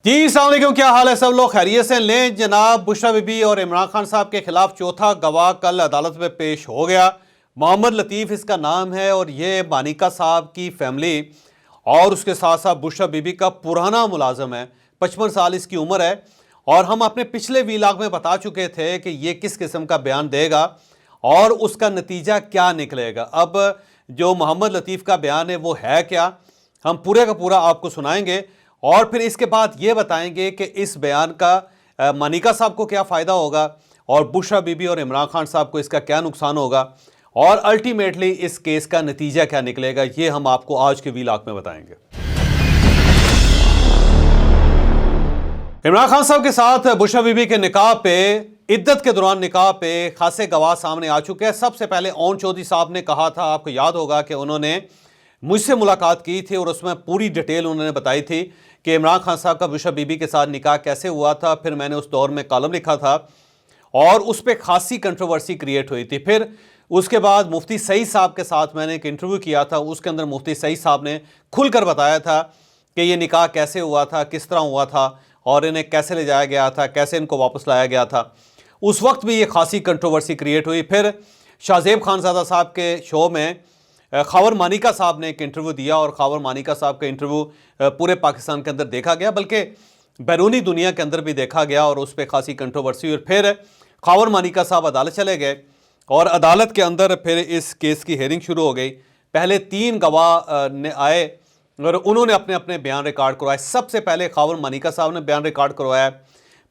جی السلام علیکم، کیا حال ہے؟ سب لوگ خیریت سے لیں جناب۔ بشریٰ بی بی اور عمران خان صاحب کے خلاف چوتھا گواہ کل عدالت میں پیش ہو گیا۔ محمد لطیف اس کا نام ہے اور یہ مانیکا صاحب کی فیملی اور اس کے ساتھ ساتھ بشریٰ بی بی کا پرانا ملازم ہے۔ 55 سال اس کی عمر ہے اور ہم اپنے پچھلے ویلاگ میں بتا چکے تھے کہ یہ کس قسم کا بیان دے گا اور اس کا نتیجہ کیا نکلے گا۔ اب جو محمد لطیف کا بیان ہے وہ ہے کیا، ہم پورے کا پورا آپ کو سنائیں گے اور پھر اس کے بعد یہ بتائیں گے کہ اس بیان کا مانیکا صاحب کو کیا فائدہ ہوگا اور بشریٰ بی بی اور عمران خان صاحب کو اس کا کیا نقصان ہوگا اور الٹیمیٹلی اس کیس کا نتیجہ کیا نکلے گا، یہ ہم آپ کو آج کے ویلاگ میں بتائیں گے۔ عمران خان صاحب کے ساتھ بشریٰ بی بی کے نکاح پہ، عدت کے دوران نکاح پہ خاصے گواہ سامنے آ چکے ہیں۔ سب سے پہلے اون چودھری صاحب نے کہا تھا، آپ کو یاد ہوگا کہ انہوں نے مجھ سے ملاقات کی تھی اور اس میں پوری ڈیٹیل انہوں نے بتائی تھی کہ عمران خان صاحب کا بشریٰ بی بی کے ساتھ نکاح کیسے ہوا تھا۔ پھر میں نے اس دور میں کالم لکھا تھا اور اس پہ خاصی کنٹروورسی کریٹ ہوئی تھی۔ پھر اس کے بعد مفتی سعید صاحب کے ساتھ میں نے ایک انٹرویو کیا تھا، اس کے اندر مفتی سعید صاحب نے کھل کر بتایا تھا کہ یہ نکاح کیسے ہوا تھا، کس طرح ہوا تھا اور انہیں کیسے لے جایا گیا تھا، کیسے ان کو واپس لایا گیا تھا۔ اس وقت بھی یہ خاصی کنٹروورسی کریٹ ہوئی۔ پھر شاہ زیب خان زادہ صاحب کے شو میں خاور مانیکا صاحب نے ایک انٹرویو دیا اور خاور مانیکا صاحب کا انٹرویو پورے پاکستان کے اندر دیکھا گیا، بلکہ بیرونی دنیا کے اندر بھی دیکھا گیا اور اس پہ خاصی کنٹروورسی ہوئی۔ پھر خاور مانیکا صاحب عدالت چلے گئے اور عدالت کے اندر پھر اس کیس کی ہیئرنگ شروع ہو گئی۔ پہلے 3 گواہ آئے اور انہوں نے اپنے اپنے بیان ریکارڈ کروائے۔ سب سے پہلے خاور مانیکا صاحب نے بیان ریکارڈ کروایا،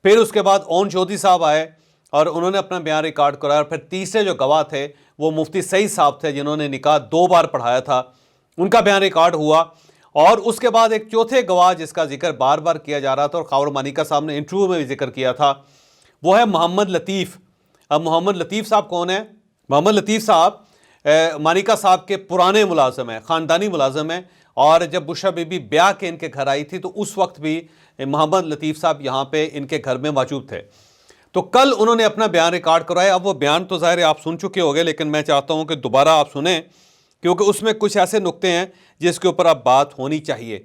پھر اس کے بعد اون چودھری صاحب آئے اور انہوں نے اپنا بیان ریکارڈ کرایا، اور پھر تیسرے جو گواہ تھے وہ مفتی سعید صاحب تھے جنہوں نے نکاح 2 بار پڑھایا تھا، ان کا بیان ریکارڈ ہوا۔ اور اس کے بعد ایک چوتھے گواہ جس کا ذکر بار بار کیا جا رہا تھا اور خاور مانیکا صاحب نے انٹرویو میں بھی ذکر کیا تھا، وہ ہے محمد لطیف۔ اب محمد لطیف صاحب کون ہیں؟ محمد لطیف صاحب مانیکا صاحب کے پرانے ملازم ہیں، خاندانی ملازم ہیں، اور جب بشریٰ بی بی بیاہ کے ان کے گھر آئی تھی تو اس وقت بھی محمد لطیف صاحب یہاں پہ ان کے گھر میں موجود تھے۔ تو کل انہوں نے اپنا بیان ریکارڈ کرایا۔ اب وہ بیان تو ظاہر ہے آپ سن چکے ہوگے، لیکن میں چاہتا ہوں کہ دوبارہ آپ سنیں کیونکہ اس میں کچھ ایسے نقطے ہیں جس کے اوپر اب بات ہونی چاہیے۔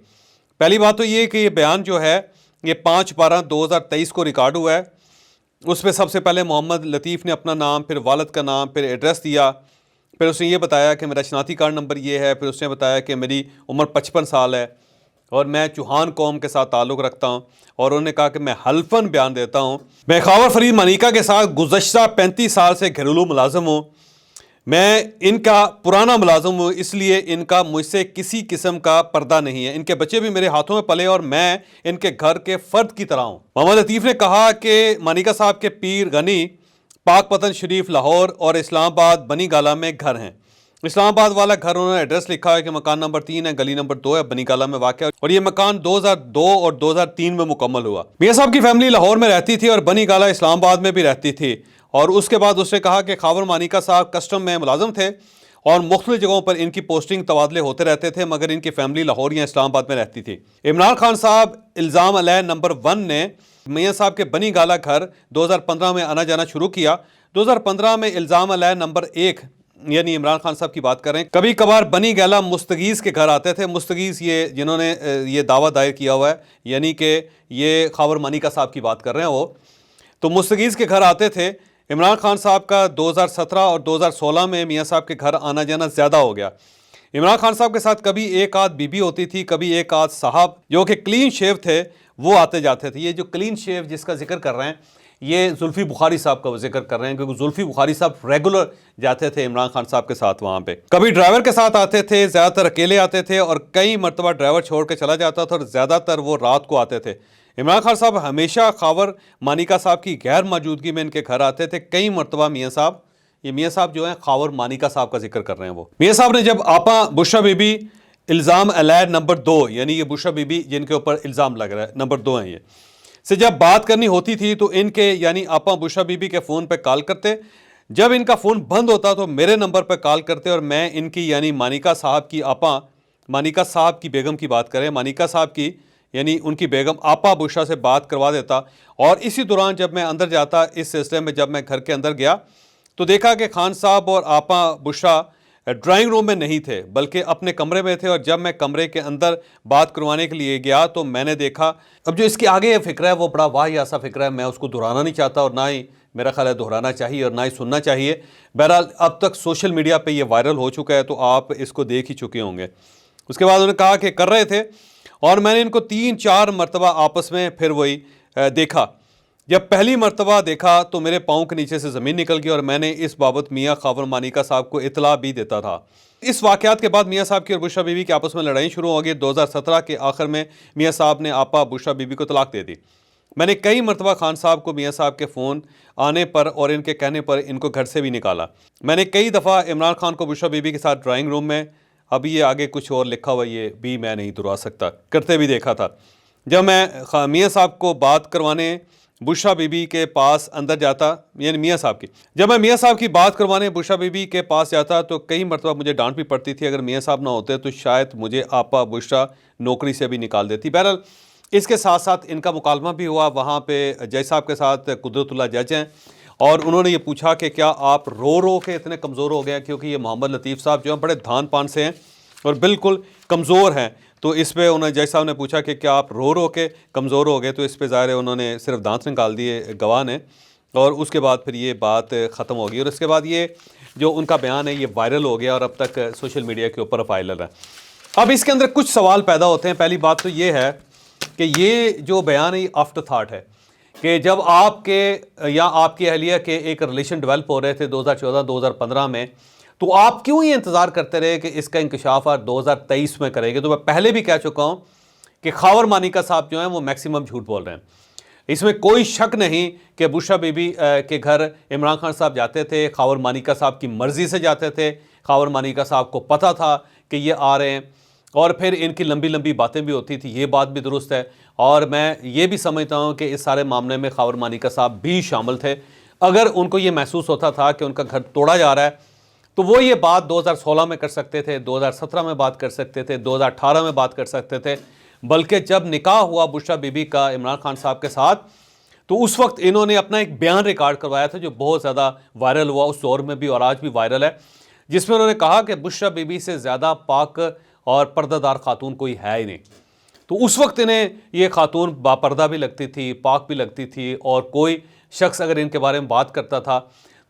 پہلی بات تو یہ کہ یہ بیان جو ہے یہ 5/12/2023 کو ریکارڈ ہوا ہے۔ اس میں سب سے پہلے محمد لطیف نے اپنا نام، پھر والد کا نام، پھر ایڈریس دیا، پھر اس نے یہ بتایا کہ میرا شناختی کارڈ نمبر یہ ہے، پھر اس نے بتایا کہ میری عمر 55 سال ہے اور میں چوہان قوم کے ساتھ تعلق رکھتا ہوں، اور انہوں نے کہا کہ میں حلفاً بیان دیتا ہوں میں خاور فرید مانیکا کے ساتھ گزشتہ 35 سال سے گھریلو ملازم ہوں، میں ان کا پرانا ملازم ہوں، اس لیے ان کا مجھ سے کسی قسم کا پردہ نہیں ہے، ان کے بچے بھی میرے ہاتھوں میں پلے اور میں ان کے گھر کے فرد کی طرح ہوں۔ محمد لطیف نے کہا کہ مانیکا صاحب کے پیر غنی پاک پتن شریف لاہور اور اسلام آباد بنی گالہ میں گھر ہیں۔ اسلام آباد والا گھر انہوں نے ایڈریس لکھا ہے کہ مکان نمبر 3 ہے، گلی نمبر 2 ہے، بنی گالہ میں واقع ہے، اور یہ مکان 2002 اور 2003 میں مکمل ہوا۔ میاں صاحب کی فیملی لاہور میں رہتی تھی اور بنی گالہ اسلام آباد میں بھی رہتی تھی، اور اس کے بعد اس نے کہا کہ خاور مانیکا صاحب کسٹم میں ملازم تھے اور مختلف جگہوں پر ان کی پوسٹنگ تبادلے ہوتے رہتے تھے، مگر ان کی فیملی لاہور یا اسلام آباد میں رہتی تھی۔ عمران خان صاحب الزام علیہ نمبر 1 نے میاں صاحب کے بنی گالہ گھر 2015 میں آنا جانا شروع کیا۔ 2015 میں الزام علیہ نمبر 1 یعنی عمران خان صاحب کی بات کریں، کبھی کبھار بنی گالہ مستغیث کے گھر آتے تھے۔ مستغیث یہ جنہوں نے یہ دعویٰ دائر کیا ہوا ہے، یعنی کہ یہ خاور مانیکا صاحب کی بات کر رہے ہیں، وہ تو مستغیث کے گھر آتے تھے۔ عمران خان صاحب کا 2017 اور 2016 میں میاں صاحب کے گھر آنا جانا زیادہ ہو گیا۔ عمران خان صاحب کے ساتھ کبھی ایک آدھ بی بی ہوتی تھی، کبھی ایک آدھ صاحب جو کہ کلین شیو تھے وہ آتے جاتے تھے۔ یہ جو کلین شیو جس کا ذکر کر رہے ہیں یہ زلفی بخاری صاحب کا وہ ذکر کر رہے ہیں، کیونکہ زلفی بخاری صاحب ریگولر جاتے تھے عمران خان صاحب کے ساتھ وہاں پہ۔ کبھی ڈرائیور کے ساتھ آتے تھے، زیادہ تر اکیلے آتے تھے، اور کئی مرتبہ ڈرائیور چھوڑ کے چلا جاتا تھا اور زیادہ تر وہ رات کو آتے تھے۔ عمران خان صاحب ہمیشہ خاور مانیکا صاحب کی غیر موجودگی میں ان کے گھر آتے تھے۔ کئی مرتبہ میاں صاحب جو ہیں خاور مانیکا صاحب کا ذکر کر رہے ہیں، وہ میاں صاحب نے جب آپا بشریٰ بی بی الزام علیہ نمبر 2 یعنی یہ بشریٰ بی بی جن کے اوپر الزام لگ رہا ہے نمبر 2 ہیں یہ سے جب بات کرنی ہوتی تھی تو ان کے یعنی آپا بشریٰ بی بی کے فون پہ کال کرتے، جب ان کا فون بند ہوتا تو میرے نمبر پہ کال کرتے اور میں ان کی یعنی مانیکا صاحب کی آپا مانیکا صاحب کی بیگم کی بات کریں، مانیکا صاحب کی یعنی ان کی بیگم آپا بشریٰ سے بات کروا دیتا۔ اور اسی دوران جب میں اندر جاتا اس سلسلے میں، جب میں گھر کے اندر گیا تو دیکھا کہ خان صاحب اور آپا بشریٰ ڈرائنگ روم میں نہیں تھے بلکہ اپنے کمرے میں تھے، اور جب میں کمرے کے اندر بات کروانے کے لیے گیا تو میں نے دیکھا، اب جو اس کے آگے یہ فکرہ ہے وہ بڑا واہیہ سا فکرہ ہے، میں اس کو دہرانا نہیں چاہتا اور نہ ہی میرا خیال ہے دہرانا چاہیے اور نہ ہی سننا چاہیے۔ بہرحال اب تک سوشل میڈیا پہ یہ وائرل ہو چکا ہے تو آپ اس کو دیکھ ہی چکے ہوں گے۔ اس کے بعد انہوں نے کہا کہ کر رہے تھے اور میں نے ان کو 3-4 مرتبہ آپس میں پھر وہی دیکھا۔ جب پہلی مرتبہ دیکھا تو میرے پاؤں کے نیچے سے زمین نکل گئی اور میں نے اس بابت میاں خاور مانیکا صاحب کو اطلاع بھی دیتا تھا۔ اس واقعات کے بعد میاں صاحب کی اور بشرا بی بی کے آپس میں لڑائی شروع ہو گئی۔ 2017 کے آخر میں میاں صاحب نے آپا بشرا بی بی کو طلاق دے دی۔ میں نے کئی مرتبہ خان صاحب کو میاں صاحب کے فون آنے پر اور ان کے کہنے پر ان کو گھر سے بھی نکالا۔ میں نے کئی دفعہ عمران خان کو بشرا بی بی کے ساتھ ڈرائنگ روم میں، ابھی یہ آگے کچھ اور لکھا ہوا یہ بھی میں نہیں دہرا سکتا، کرتے بھی دیکھا تھا۔ جب میں میاں صاحب کو بات کروانے بشرا بی بی کے پاس اندر جاتا، یعنی میاں صاحب کی، جب میں میاں صاحب کی بات کروانے بشرا بی بی کے پاس جاتا تو کئی مرتبہ مجھے ڈانٹ بھی پڑتی تھی۔ اگر میاں صاحب نہ ہوتے تو شاید مجھے آپا بشرا نوکری سے بھی نکال دیتی۔ بہرحال اس کے ساتھ ساتھ ان کا مکالمہ بھی ہوا وہاں پہ جج صاحب کے ساتھ، قدرت اللہ جج ہیں، اور انہوں نے یہ پوچھا کہ کیا آپ رو رو کے اتنے کمزور ہو گئے ہیں، کیونکہ یہ محمد لطیف صاحب جو ہیں بڑے دھان پان سے ہیں اور بالکل کمزور ہیں۔ تو اس پہ انہوں نے جج صاحب نے پوچھا کہ کیا آپ رو رو کے کمزور ہو گئے، تو اس پہ ظاہر ہے انہوں نے صرف دانت نکال دیے گواہ نے، اور اس کے بعد پھر یہ بات ختم ہو گئی، اور اس کے بعد یہ جو ان کا بیان ہے یہ وائرل ہو گیا اور اب تک سوشل میڈیا کے اوپر وائرل ہے۔ اب اس کے اندر کچھ سوال پیدا ہوتے ہیں۔ پہلی بات تو یہ ہے کہ یہ جو بیان ہے یہ آفٹر تھاٹ ہے، کہ جب آپ کے یا آپ کی اہلیہ کے ایک ریلیشن ڈیولپ ہو رہے تھے 2014-2015 میں، تو آپ کیوں یہ انتظار کرتے رہے کہ اس کا انکشاف آپ 2023 میں کریں گے؟ تو میں پہلے بھی کہہ چکا ہوں کہ خاور مانیکا صاحب جو ہیں وہ میکسیمم جھوٹ بول رہے ہیں۔ اس میں کوئی شک نہیں کہ بشرا بی بی کے گھر عمران خان صاحب جاتے تھے، خاور مانیکا صاحب کی مرضی سے جاتے تھے، خاور مانیکا صاحب کو پتہ تھا کہ یہ آ رہے ہیں، اور پھر ان کی لمبی لمبی باتیں بھی ہوتی تھی، یہ بات بھی درست ہے۔ اور میں یہ بھی سمجھتا ہوں کہ اس سارے معاملے میں خاور مانیکا صاحب بھی شامل تھے۔ اگر ان کو یہ محسوس ہوتا تھا کہ ان کا گھر توڑا جا رہا ہے تو وہ یہ بات 2016 میں کر سکتے تھے، 2017 میں بات کر سکتے تھے، 2018 میں بات کر سکتے تھے، بلکہ جب نکاح ہوا بشرا بی بی کا عمران خان صاحب کے ساتھ تو اس وقت انہوں نے اپنا ایک بیان ریکارڈ کروایا تھا جو بہت زیادہ وائرل ہوا اس دور میں بھی اور آج بھی وائرل ہے، جس میں انہوں نے کہا کہ بشرا بی بی سے زیادہ پاک اور پردہ دار خاتون کوئی ہے ہی نہیں۔ تو اس وقت انہیں یہ خاتون باپردہ بھی لگتی تھی، پاک بھی لگتی تھی، اور کوئی شخص اگر ان کے بارے میں بات کرتا تھا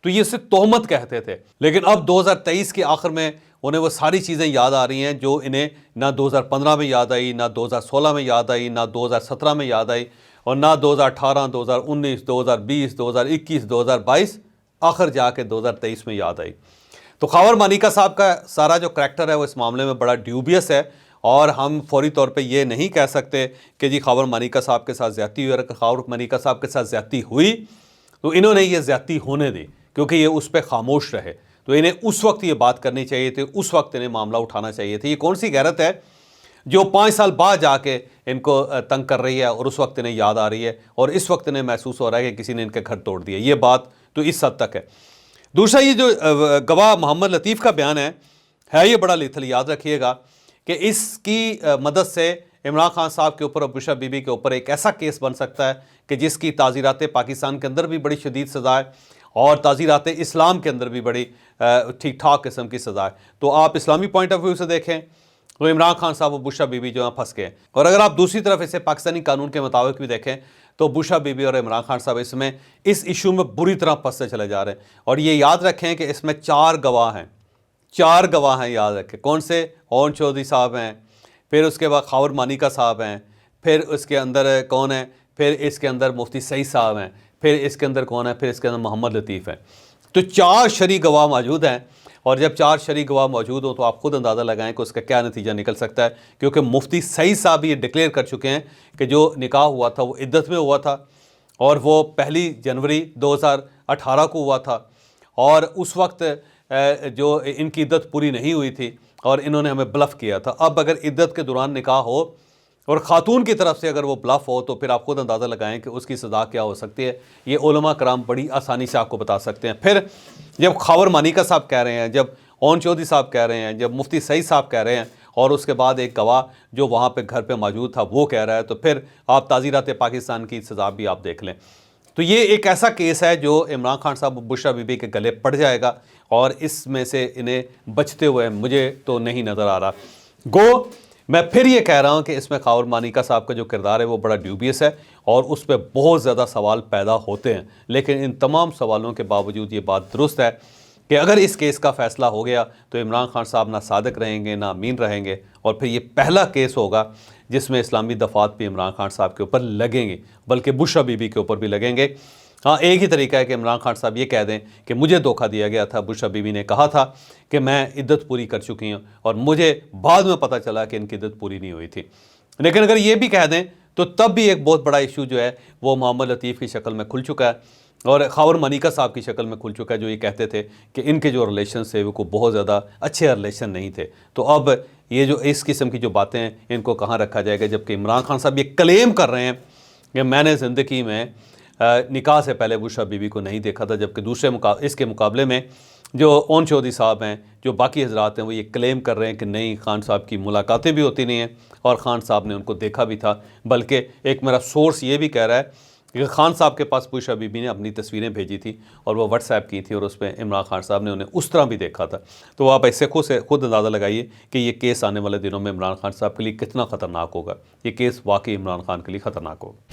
تو یہ اسے تہمت کہتے تھے۔ لیکن اب 2023 کے آخر میں انہیں وہ ساری چیزیں یاد آ رہی ہیں جو انہیں نہ 2015 میں یاد آئی، نہ 2016 میں یاد آئی، نہ 2017 میں یاد آئی، اور نہ 2018، 2019، 2020، 2021، 2022، آخر جا کے 2023 میں یاد آئی۔ تو خاور مانیکا صاحب کا سارا جو کریکٹر ہے وہ اس معاملے میں بڑا ڈیوبیس ہے، اور ہم فوری طور پہ یہ نہیں کہہ سکتے کہ جی خاور مانیکا صاحب کے ساتھ زیادتی ہوئی، اور خاور مانیکا صاحب کے ساتھ زیادتی ہوئی تو انہوں نے یہ زیادتی ہونے دی کیونکہ یہ اس پہ خاموش رہے۔ تو انہیں اس وقت یہ بات کرنی چاہیے تھی، اس وقت انہیں معاملہ اٹھانا چاہیے تھا۔ یہ کون سی غیرت ہے جو 5 سال بعد جا کے ان کو تنگ کر رہی ہے اور اس وقت انہیں یاد آ رہی ہے اور اس وقت انہیں محسوس ہو رہا ہے کہ کسی نے ان کے گھر توڑ دیا؟ یہ بات تو اس حد تک ہے۔ دوسرا یہ جو گواہ محمد لطیف کا بیان ہے یہ بڑا لیتھل، یاد رکھیے گا کہ اس کی مدد سے عمران خان صاحب کے اوپر اور بشرا بی بی کے اوپر ایک ایسا کیس بن سکتا ہے کہ جس کی تعزیرات پاکستان کے اندر بھی بڑی شدید سزا ہے اور تعزیرات اسلام کے اندر بھی بڑی ٹھیک ٹھاک قسم کی سزا ہے۔ تو آپ اسلامی پوائنٹ آف ویو سے دیکھیں تو عمران خان صاحب و بشرا بی بی جو ہیں پھنس گئے، اور اگر آپ دوسری طرف اسے پاکستانی قانون کے مطابق بھی دیکھیں تو بشرا بی بی اور عمران خان صاحب اس ایشو میں بری طرح پھنستے چلے جا رہے ہیں۔ اور یہ یاد رکھیں کہ اس میں 4 گواہ ہیں، 4 گواہ ہیں، یاد رکھیں۔ کون سے؟ اون چودھری صاحب ہیں، پھر اس کے بعد خاور مانیکا صاحب ہیں، پھر اس کے اندر کون ہے؟ پھر اس کے اندر مفتی سعید صاحب ہیں، پھر اس کے اندر کون ہے؟ پھر اس کے اندر محمد لطیف ہیں۔ تو 4 شرعی گواہ موجود ہیں، اور جب 4 شرعی گواہ موجود ہو تو آپ خود اندازہ لگائیں کہ اس کا کیا نتیجہ نکل سکتا ہے، کیونکہ مفتی سعید صاحب یہ ڈکلیئر کر چکے ہیں کہ جو نکاح ہوا تھا وہ عدت میں ہوا تھا، اور وہ 1 جنوری 2018 کو ہوا تھا، اور اس وقت جو ان کی عدت پوری نہیں ہوئی تھی اور انہوں نے ہمیں بلف کیا تھا۔ اب اگر عدت کے دوران نکاح ہو اور خاتون کی طرف سے اگر وہ بلف ہو تو پھر آپ خود اندازہ لگائیں کہ اس کی سزا کیا ہو سکتی ہے۔ یہ علماء کرام بڑی آسانی سے آپ کو بتا سکتے ہیں۔ پھر جب خاور مانیکا صاحب کہہ رہے ہیں، جب اون چودھری صاحب کہہ رہے ہیں، جب مفتی سعید صاحب کہہ رہے ہیں، اور اس کے بعد ایک گواہ جو وہاں پہ گھر پہ موجود تھا وہ کہہ رہا ہے، تو پھر آپ تعزیرات پاکستان کی سزا بھی آپ دیکھ لیں۔ تو یہ ایک ایسا کیس ہے جو عمران خان صاحب بشریٰ بی بی کے گلے پڑ جائے گا، اور اس میں سے انہیں بچتے ہوئے مجھے تو نہیں نظر آ رہا۔ گو میں پھر یہ کہہ رہا ہوں کہ اس میں خاور مانیکا صاحب کا جو کردار ہے وہ بڑا ڈیوبیس ہے، اور اس پہ بہت زیادہ سوال پیدا ہوتے ہیں، لیکن ان تمام سوالوں کے باوجود یہ بات درست ہے کہ اگر اس کیس کا فیصلہ ہو گیا تو عمران خان صاحب نہ صادق رہیں گے نہ امین رہیں گے، اور پھر یہ پہلا کیس ہوگا جس میں اسلامی دفعات بھی عمران خان صاحب کے اوپر لگیں گے، بلکہ بشریٰ بی بی کے اوپر بھی لگیں گے۔ ہاں ایک ہی طریقہ ہے کہ عمران خان صاحب یہ کہہ دیں کہ مجھے دھوکہ دیا گیا تھا، بشریٰ بی بی نے کہا تھا کہ میں عدت پوری کر چکی ہوں اور مجھے بعد میں پتہ چلا کہ ان کی عدت پوری نہیں ہوئی تھی۔ لیکن اگر یہ بھی کہہ دیں تو تب بھی ایک بہت بڑا ایشو جو ہے وہ محمد لطیف کی شکل میں کھل چکا ہے، اور خاور مانیکا صاحب کی شکل میں کھل چکا ہے، جو یہ کہتے تھے کہ ان کے جو ریلیشن تھے وہ بہت زیادہ اچھے ریلیشن نہیں تھے۔ تو اب یہ جو اس قسم کی جو باتیں ہیں ان کو کہاں رکھا جائے گا، جبکہ عمران خان صاحب یہ کلیم کر رہے ہیں کہ میں نے زندگی میں نکاح سے پہلے بشریٰ بی بی کو نہیں دیکھا تھا، جبکہ اس کے مقابلے میں جو اون چودھری صاحب ہیں، جو باقی حضرات ہیں، وہ یہ کلیم کر رہے ہیں کہ نہیں، خان صاحب کی ملاقاتیں بھی ہوتی نہیں ہیں اور خان صاحب نے ان کو دیکھا بھی تھا۔ بلکہ ایک میرا سورس یہ بھی کہہ رہا ہے کہ خان صاحب کے پاس بشریٰ بی بی نے اپنی تصویریں بھیجی تھی اور وہ واٹس ایپ کی تھی، اور اس پہ عمران خان صاحب نے انہیں اس طرح بھی دیکھا تھا۔ تو آپ اس سے خود اندازہ لگائیے کہ یہ کیس آنے والے دنوں میں عمران خان صاحب کے لیے کتنا خطرناک ہوگا۔ یہ کیس واقعی عمران خان کے لیے خطرناک ہوگا۔